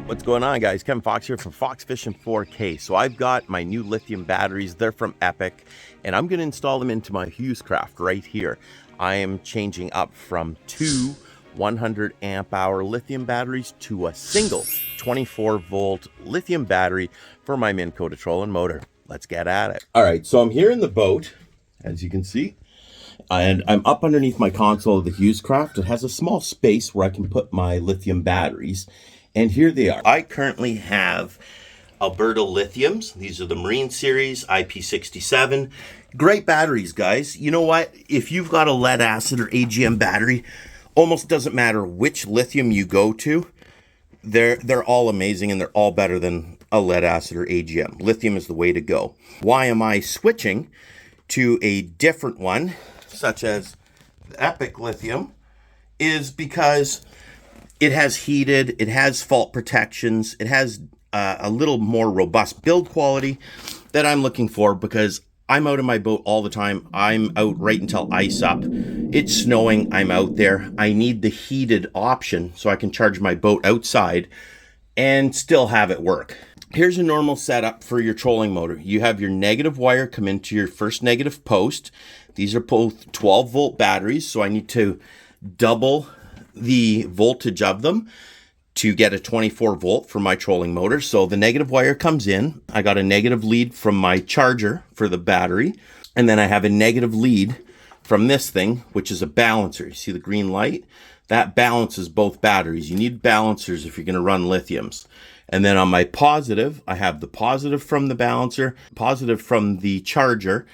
What's going on, guys? Kevin Fox here from Fox Fishing 4K. So I've got my new lithium batteries. They're from Epic, and I'm going to install them into my Hughescraft right here. I am changing up from two 100 amp hour lithium batteries to a single 24 volt lithium battery for my Minn Kota trolling motor. Let's get at it. All right, so I'm here in the boat, as you can see, and I'm up underneath my console of the Hughescraft. It has a small space where I can put my lithium batteries. And here they are. I currently have Alberta lithiums. These are the Marine Series IP67. Great batteries, guys. You know what? If you've got a lead acid or AGM battery, almost doesn't matter which lithium you go to. They're all amazing, and they're all better than a lead acid or AGM. Lithium is the way to go. Why am I switching to a different one, such as the Epic Lithium, is because it has heated, it has fault protections, it has a little more robust build quality that I'm looking for, because I'm out in my boat all the time. I'm out right until ice up. It's snowing, I'm out there. I need the heated option so I can charge my boat outside and still have it work. Here's a normal setup for your trolling motor. You have your negative wire come into your first negative post. These are both 12 volt batteries, so I need to double the voltage of them to get a 24 volt for my trolling motor. So the negative wire comes in. I got a negative lead from my charger for the battery, and then I have a negative lead from this thing, which is a balancer. You see the green light? That balances both batteries. You need balancers if you're going to run lithiums. And then on my positive, I have the positive from the balancer, positive from the charger,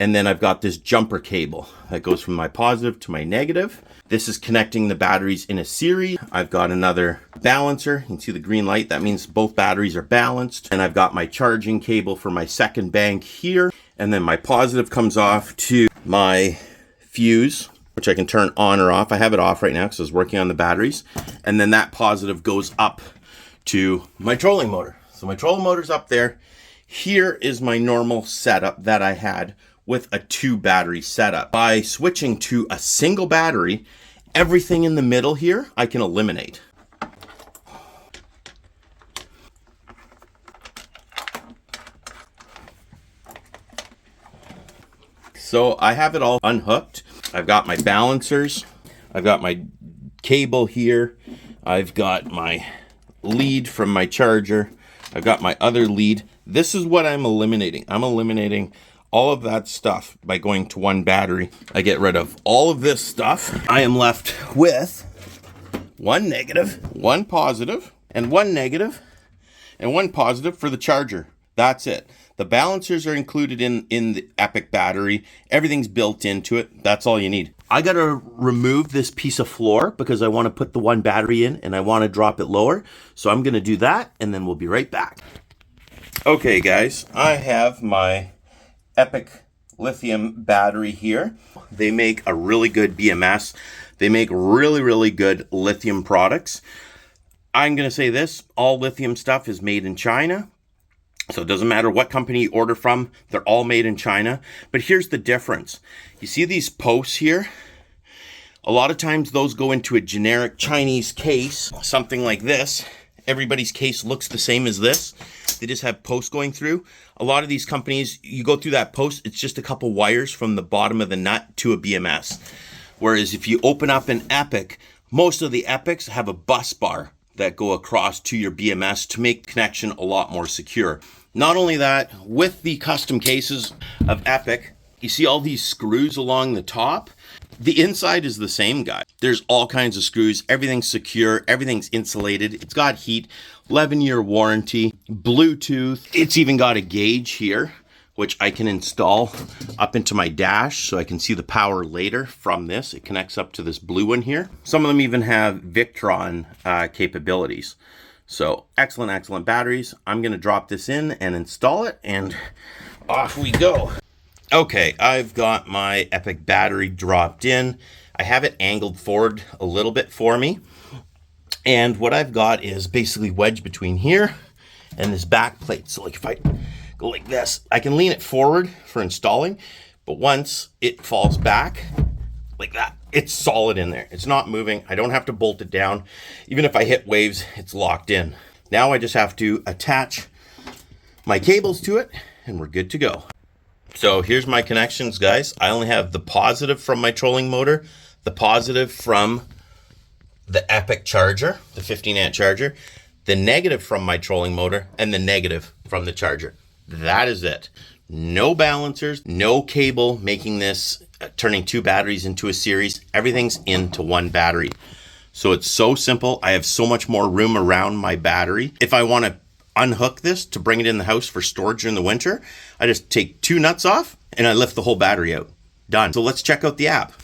and then I've got this jumper cable that goes from my positive to my negative. This is connecting the batteries in a series. I've got another balancer. You can see the green light. That means both batteries are balanced. And I've got my charging cable for my second bank here. And then my positive comes off to my fuse, which I can turn on or off. I have it off right now because I was working on the batteries. And then that positive goes up to my trolling motor. So my trolling motor's up there. Here is my normal setup that I had with a 2 battery setup. By switching to a single battery, everything in the middle here I can eliminate. So I have it all unhooked. I've got my balancers, I've got my cable here, I've got my lead from my charger, I've got my other lead. This is what I'm eliminating. I'm eliminating all of that stuff by going to one battery. I get rid of all of this stuff. I am left with one negative, one positive, and one negative, and one positive for the charger. That's it. The balancers are included in the Epic battery. Everything's built into it. That's all you need. I gotta remove this piece of floor because I wanna put the one battery in and I wanna drop it lower. So I'm gonna do that, and then we'll be right back. Okay, guys, I have my Epic lithium battery here. They make a really good BMS. They make really good lithium products. I'm going to say this, all lithium stuff is made in China. So it doesn't matter what company you order from, they're all made in China. But here's the difference. You see these posts here? A lot of times those go into a generic Chinese case, something like this. Everybody's case looks the same as this. They just have posts going through. A lot of these companies, you go through that post, it's just a couple wires from the bottom of the nut to a BMS. Whereas if you open up an Epic, most of the Epics have a bus bar that go across to your BMS to make connection a lot more secure. Not only that, with the custom cases of Epic, you see all these screws along the top. The inside is the same, guy. There's all kinds of screws. Everything's secure. Everything's insulated. It's got heat, 11-year warranty, Bluetooth. It's even got a gauge here, which I can install up into my dash so I can see the power later from this. It connects up to this blue one here. Some of them even have Victron capabilities. So excellent batteries. I'm going to drop this in and install it, and off we go. Okay, I've got my Epic battery dropped in. I have it angled forward a little bit for me. And what I've got is basically wedged between here and this back plate. So like if I go like this, I can lean it forward for installing, but once it falls back like that, it's solid in there. It's not moving. I don't have to bolt it down. Even if I hit waves, it's locked in. Now I just have to attach my cables to it and we're good to go. So here's my connections, guys. I only have the positive from my trolling motor, the positive from the Epic charger, the 15 amp charger, the negative from my trolling motor, and the negative from the charger. That is it. No balancers, no cable making this, turning two batteries into a series. Everything's into one battery. So it's so simple. I have so much more room around my battery. If I want to unhook this to bring it in the house for storage in the winter, I just take two nuts off and I lift the whole battery out. Done. So let's check out the app.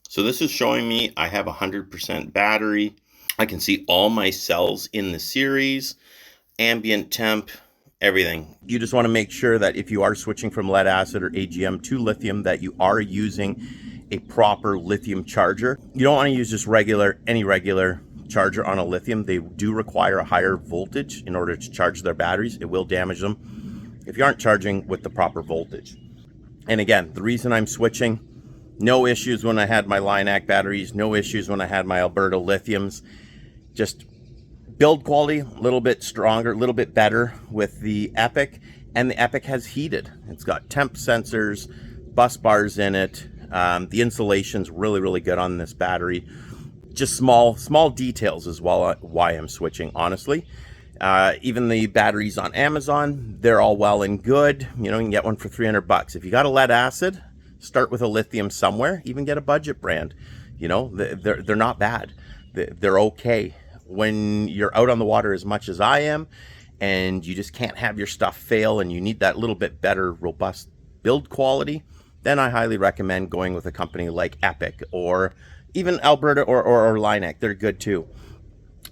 So this is showing me I have 100% battery. I can see all my cells in the series, ambient temp, everything. You just want to make sure that if you are switching from lead acid or AGM to lithium, that you are using a proper lithium charger. You don't want to use just any regular charger on a lithium. They do require a higher voltage in order to charge their batteries. It will damage them if you aren't charging with the proper voltage. And again, the reason I'm switching, no issues when I had my Linac batteries, no issues when I had my Alberta lithiums. Just build quality, a little bit stronger, a little bit better with the Epic. And the Epic has heated. It's got temp sensors, bus bars in it. The insulation's really, really good on this battery. Just small details is why I'm switching, honestly. Even the batteries on Amazon, they're all well and good. You know, you can get one for 300 bucks. If you got a lead acid, start with a lithium somewhere. Even get a budget brand. You know, they're not bad. They're okay. When you're out on the water as much as I am, and you just can't have your stuff fail, and you need that little bit better, robust build quality, then I highly recommend going with a company like Epic or even Alberta or Linac. They're good too.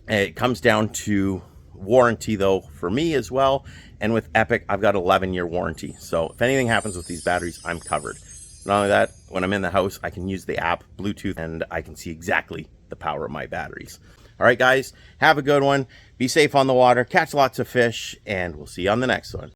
It comes down to warranty though for me as well. And with Epic, I've got 11-year warranty. So if anything happens with these batteries, I'm covered. Not only that, when I'm in the house, I can use the app, Bluetooth, and I can see exactly the power of my batteries. All right, guys, have a good one. Be safe on the water, catch lots of fish, and we'll see you on the next one.